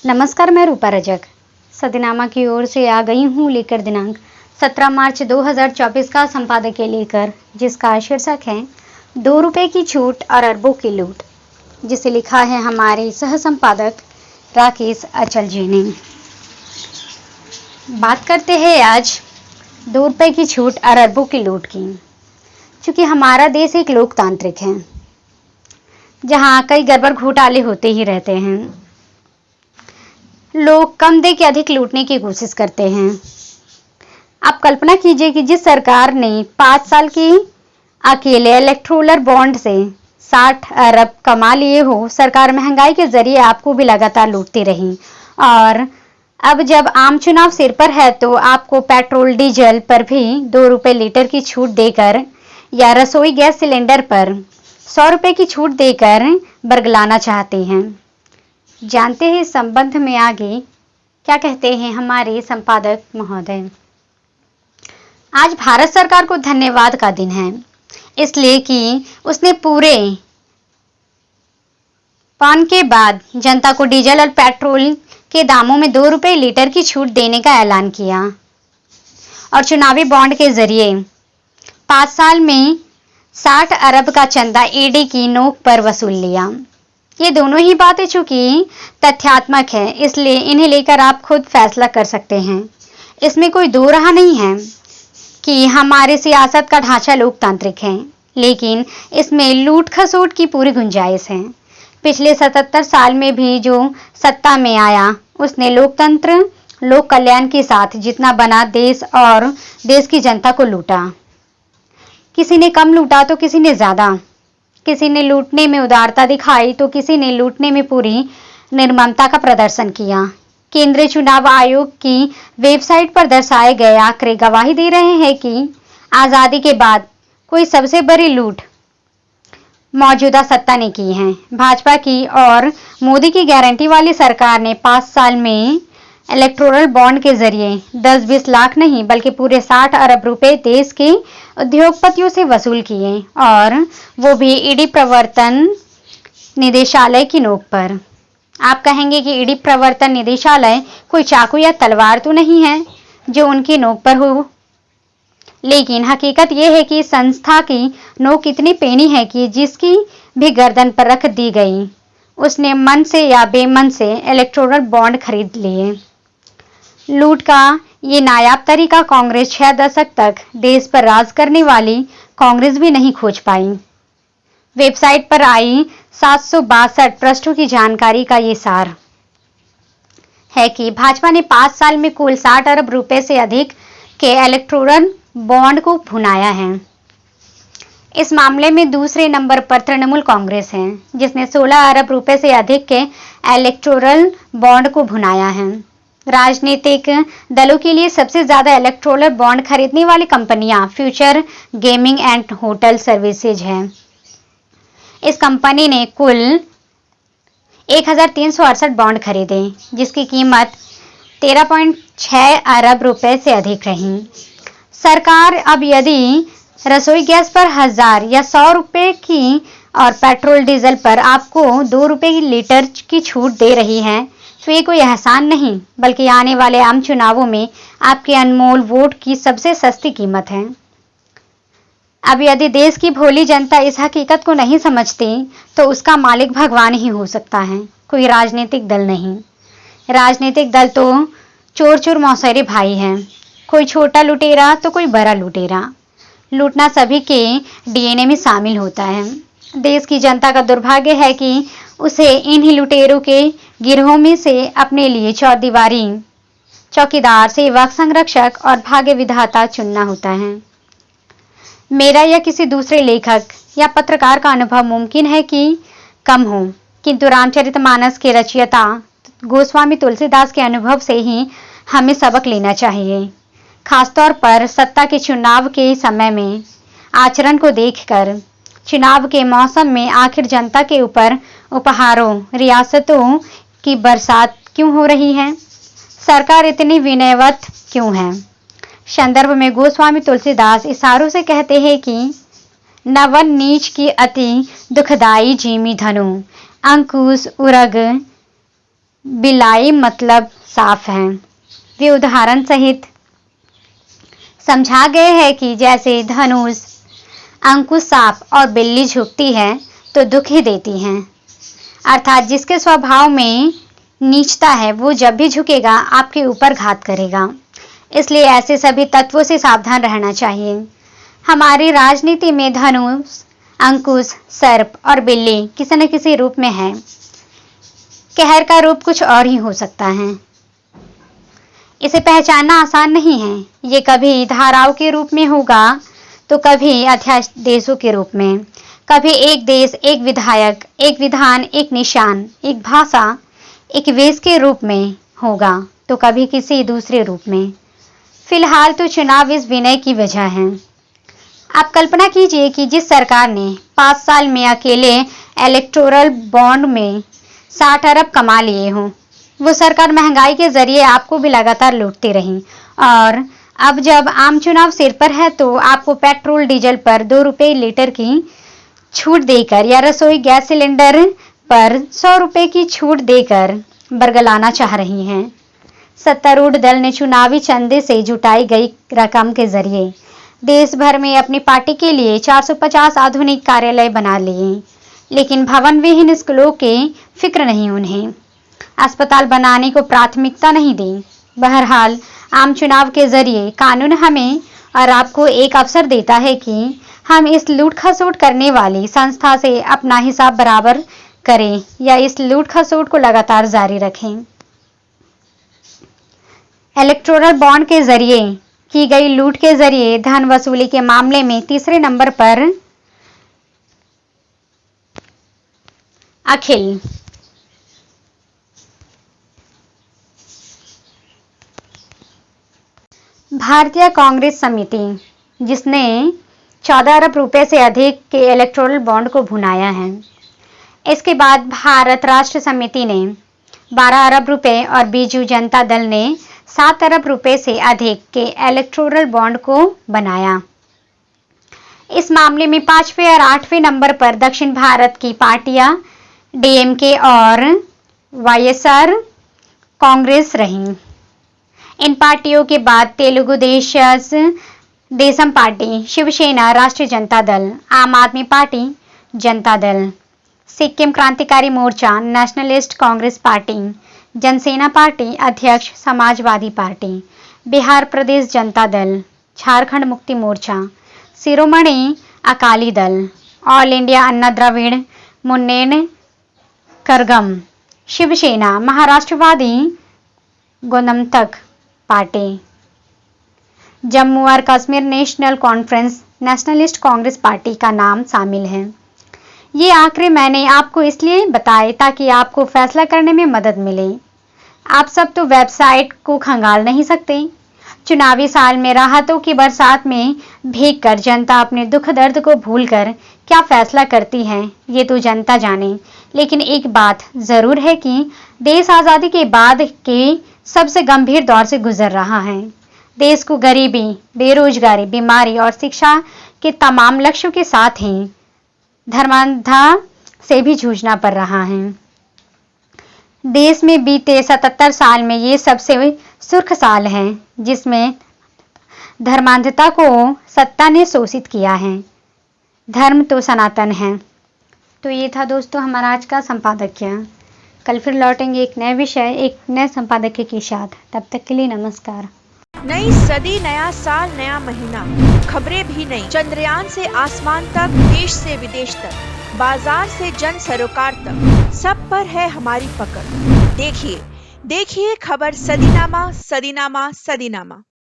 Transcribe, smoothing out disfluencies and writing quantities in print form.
नमस्कार, मैं रूपा रजक सदनामा की ओर से आ गई हूँ लेकर दिनांक 17 मार्च 2024 का संपादकीय लेकर, जिसका शीर्षक है 2 रुपए की छूट और अरबों की लूट, जिसे लिखा है हमारे सह संपादक राकेश अचल जी ने। बात करते हैं आज 2 रुपए की छूट और अरबों की लूट की। चूंकि हमारा देश एक लोकतांत्रिक है, जहाँ कई गड़बड़ घोटाले होते ही रहते हैं। लोग कम दे के अधिक लूटने की कोशिश करते हैं। आप कल्पना कीजिए कि जिस सरकार ने 5 साल की अकेले इलेक्टोरल बॉन्ड से 60 अरब कमा लिए हो, सरकार महंगाई के जरिए आपको भी लगातार लूटती रही। और अब जब आम चुनाव सिर पर है तो आपको पेट्रोल डीजल पर भी 2 रुपए लीटर की छूट देकर या रसोई गैस सिलेंडर पर 100 रुपए की छूट देकर बरगलाना चाहते हैं। जानते हैं इस संबंध में आगे क्या कहते हैं हमारे संपादक महोदय। आज भारत सरकार को धन्यवाद का दिन है, इसलिए कि उसने पूरे पान के बाद जनता को डीजल और पेट्रोल के दामों में 2 रुपए लीटर की छूट देने का ऐलान किया और चुनावी बॉन्ड के जरिए 5 साल में 60 अरब का चंदा ईडी की नोक पर वसूल लिया। ये दोनों ही बातें चूंकि तथ्यात्मक है, इसलिए इन्हें लेकर आप खुद फैसला कर सकते हैं। इसमें कोई दो राह नहीं है कि हमारे सियासत का ढांचा लोकतांत्रिक है, लेकिन इसमें लूट खसोट की पूरी गुंजाइश है। पिछले 77 साल में भी जो सत्ता में आया, उसने लोकतंत्र लोक कल्याण के साथ जितना बना देश और देश की जनता को लूटा। किसी ने कम लूटा तो किसी ने ज्यादा, किसी ने लूटने में उदारता दिखाई तो किसी ने लूटने में पूरी निर्ममता का प्रदर्शन किया। केंद्रीय चुनाव आयोग की वेबसाइट पर दर्शाए गए आंकड़े गवाही दे रहे हैं कि आजादी के बाद कोई सबसे बड़ी लूट मौजूदा सत्ता ने की है। भाजपा की और मोदी की गारंटी वाली सरकार ने 5 साल में इलेक्टोरल बॉन्ड के जरिए 10-20 लाख नहीं बल्कि पूरे 60 अरब रुपए देश के उद्योगपतियों से वसूल किए, और वो भी ईडी प्रवर्तन निदेशालय की नोक पर। आप कहेंगे कि ईडी प्रवर्तन निदेशालय कोई चाकू या तलवार तो नहीं है जो उनकी नोक पर हो, लेकिन हकीकत यह है कि संस्था की नोक इतनी पेनी है कि जिसकी भी गर्दन पर रख दी गई, उसने मन से या बेमन से इलेक्टोरल बॉन्ड खरीद लिए। लूट का ये नायाब तरीका कांग्रेस 6 दशक तक देश पर राज करने वाली कांग्रेस भी नहीं खोज पाई। वेबसाइट पर आई 762 पृष्ठों की जानकारी का ये सार है कि भाजपा ने 5 साल में कुल 60 अरब रुपए से अधिक के इलेक्टोरल बॉन्ड को भुनाया है। इस मामले में दूसरे नंबर पर तृणमूल कांग्रेस है, जिसने 16 अरब रुपए से अधिक के इलेक्टोरल बॉन्ड को भुनाया है। राजनीतिक दलों के लिए सबसे ज्यादा इलेक्टोरल बॉन्ड खरीदने वाली कंपनियां future gaming and hotel services है। इस कंपनी ने कुल 1368 बॉन्ड खरीदे, जिसकी कीमत 13.6 अरब रुपए से अधिक रही। सरकार अब यदि रसोई गैस पर 1000 या 100 रुपए की और पेट्रोल डीजल पर आपको 2 रुपए की लीटर की छूट दे रही है, तो ये कोई एहसान नहीं बल्कि आने वाले आम चुनावों में आपके अनमोल वोट की सबसे सस्ती कीमत है। अब यदि देश की भोली जनता इस हकीकत को नहीं समझती तो उसका मालिक भगवान ही हो सकता है, कोई राजनीतिक दल नहीं। राजनीतिक दल तो चोर चोर मौसेरे भाई हैं, कोई छोटा लुटेरा तो कोई बड़ा लुटेरा। लूटना सभी के डीएनए में शामिल होता है। देश की जनता का दुर्भाग्य है कि उसे इन्हीं लुटेरों के गिरोह में से अपने लिए चौकीदारी, चौकीदार, सेवक, संरक्षक और भाग्य विधाता चुनना होता है। मेरा या किसी दूसरे लेखक या पत्रकार का अनुभव मुमकिन है कि कम हो, किंतु रामचरितमानस के रचयिता गोस्वामी तुलसीदास के अनुभव से ही हमें सबक लेना चाहिए। खासतौर पर सत्ता के चुनाव के समय में आचरण को देखकर। चुनाव के मौसम में आखिर जनता के ऊपर उपहारों, रियासतों की बरसात क्यों हो रही है? सरकार इतनी विनयवत क्यों है? संदर्भ में गोस्वामी तुलसीदास इशारों से कहते हैं कि नवन नीच की अति दुखदाई जीमी धनु अंकुश उरग बिलाई मतलब साफ है। वे उदाहरण सहित समझा गए हैं कि जैसे धनुष, अंकुश सांप और बिल्ली झुकती है तो दुख ही देती हैं। अर्थात जिसके स्वभाव में नीचता है वो जब भी झुकेगा आपके ऊपर घात करेगा। इसलिए ऐसे सभी तत्वों से सावधान रहना चाहिए। हमारी राजनीति में धनुष, अंकुश, सर्प और बिल्ली किसी न किसी रूप में है। कहर का रूप कुछ और ही हो सकता है। इसे पहचानना आसान नहीं है। ये कभी धाराओं के रूप में होगा तो कभी अध्यादेशों के रूप में, कभी एक देश, एक विधायक, एक विधान, एक निशान, एक भाषा, एक वेश के रूप में होगा तो कभी किसी दूसरे रूप में। फिलहाल तो चुनाव इस विनय की वजह है। आप कल्पना कीजिए कि जिस सरकार ने 5 साल में अकेले इलेक्टोरल बॉन्ड में 60 अरब कमा लिए हों, वो सरकार महंगाई के जरिए आपको भी लगातार लूटती रही। और अब जब आम चुनाव सिर पर है तो आपको पेट्रोल डीजल पर 2 रुपये लीटर की छूट देकर या रसोई गैस सिलेंडर पर 100 रुपये की छूट देकर बरगलाना चाह रही हैं। सत्तारूढ़ दल ने चुनावी चंदे से जुटाई गई रकम के जरिए देश भर में अपनी पार्टी के लिए 450 आधुनिक कार्यालय बना लिए, लेकिन भवन विहीन स्कूलों के फिक्र नहीं उन्हें। अस्पताल बनाने को प्राथमिकता नहीं दी। बहरहाल आम चुनाव के जरिए कानून हमें और आपको एक अवसर देता है कि हम इस लूट खसोट करने वाली संस्था से अपना हिसाब बराबर करें या इस लूट खसोट को लगातार जारी रखें। इलेक्टोरल बॉन्ड के जरिए की गई लूट के जरिए धन वसूली के मामले में तीसरे नंबर पर अखिल भारतीय कांग्रेस समिति, जिसने 14 अरब रुपए से अधिक के इलेक्टोरल बॉन्ड को भुनाया है। इसके बाद भारत राष्ट्र समिति ने 12 अरब रुपए और बीजू जनता दल ने 7 अरब रुपए से अधिक के इलेक्टोरल बॉन्ड को बनाया। इस मामले में 5वें और 8वें नंबर पर दक्षिण भारत की पार्टियां डीएमके और वाईएसआर कांग्रेस रहीं। इन पार्टियों के बाद तेलुगु देशम पार्टी, शिवसेना, राष्ट्रीय जनता दल, आम आदमी पार्टी, जनता दल, सिक्किम क्रांतिकारी मोर्चा, नेशनलिस्ट कांग्रेस पार्टी, जनसेना पार्टी अध्यक्ष, समाजवादी पार्टी, बिहार प्रदेश जनता दल, झारखंड मुक्ति मोर्चा, शिरोमणि अकाली दल, ऑल इंडिया अन्ना द्रविड़ मुन्नेत्र कड़गम, शिवसेना, महाराष्ट्रवादी गोमंतक पार्टी, जम्मू और Kashmir national conference, nationalist Congress party का नाम शामिल है। ये आंकड़े मैंने आपको इसलिए बताए ताकि आपको फैसला करने में मदद मिले। आप सब तो वेबसाइट को खंगाल नहीं सकते। चुनावी साल में राहतों की बरसात में भीगकर जनता अपने दुख दर्द को भूलकर क्या फैसला करती है ये तो जनता जाने। लेकिन एक बात जरूर है कि देश आज़ादी के बाद के सबसे गंभीर दौर से गुजर रहा है। देश को गरीबी, बेरोजगारी, बीमारी और शिक्षा के तमाम लक्ष्यों के साथ ही धर्मांधा से भी जूझना पड़ रहा है। देश में बीते 77 साल में ये सबसे सुर्ख साल है जिसमें धर्मांधता को सत्ता ने शोषित किया है। धर्म तो सनातन है। तो ये था दोस्तों हमारा आज का संपादकीय। कल फिर लौटेंगे एक नए विषय, एक नए संपादकीय के साथ। तब तक के लिए नमस्कार। नई सदी, नया साल, नया महीना, खबरें भी नई। चंद्रयान से आसमान तक, देश से विदेश तक, बाजार से जन सरोकार तक, सब पर है हमारी पकड़। देखिए खबर सदीनामा, सदीनामा, सदीनामा।